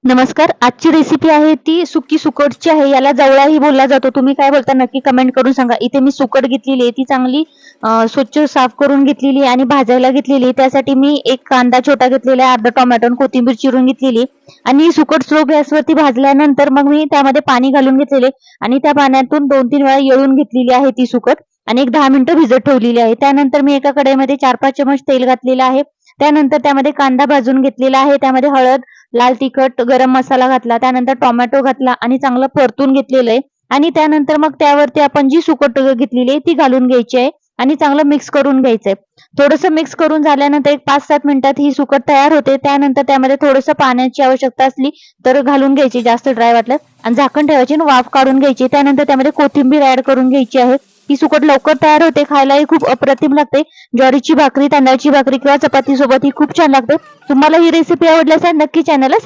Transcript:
नमस्कार. आजची रेसिपी आहे ती सुकी सुकटची आहे. याला जवळाही बोलला जातो. तुम्ही काय बोलता नक्की कमेंट करून सांगा. इथे मी सुकट घेतलेली आहे. ती चांगली स्वच्छ साफ करून घेतलेली आहे आणि भाजायला घेतलेली आहे. त्यासाठी मी एक कांदा छोटा घेतलेला आहे, अर्धा टोमॅटो आणि कोथिंबीर चिरून घेतलेली आहे आणि सुकट स्लो गॅसवरती भाजल्यानंतर मग मी त्यामध्ये पाणी घालून घेतलेले आणि त्या पाण्यातून 2-3 वेळा येळून घेतलेली आहे ती सुकट आणि एक 10 मिनिटं भिजत ठेवलेली आहे. त्यानंतर मी एका कढईमध्ये 4-5 चमच तेल घातलेलं आहे. त्यानंतर त्यामध्ये कांदा भाजून घेतलेला आहे. त्यामध्ये हळद, लाल तिखट, गरम मसाला घातला, त्यानंतर टोमॅटो घातला आणि चांगलं परतून घेतलेलं आहे आणि त्यानंतर मग त्यावरती आपण जी सुकट घेतलेली आहे ती घालून घ्यायची आहे आणि चांगलं मिक्स करून घ्यायचंय. थोडंसं मिक्स करून झाल्यानंतर एक 5-7 मिनिटात ही सुकट तयार होते. त्यानंतर त्यामध्ये थोडंसं पाण्याची आवश्यकता असली तर घालून घ्यायची, जास्त ड्राय वाटलं, आणि झाकण ठेवायची आणि वाफ काढून घ्यायची. त्यानंतर त्यामध्ये कोथिंबीर ऍड करून घ्यायची आहे. ही सुकट लवकर तयार होते, खायलाही खूप अप्रतिम लागते. ज्वारीची भाकरी, तांदळाची भाकरी किंवा चपाती सोबत ही खूप छान लागते. तुम्हाला ही रेसिपी आवडल्यास नक्की चॅनलला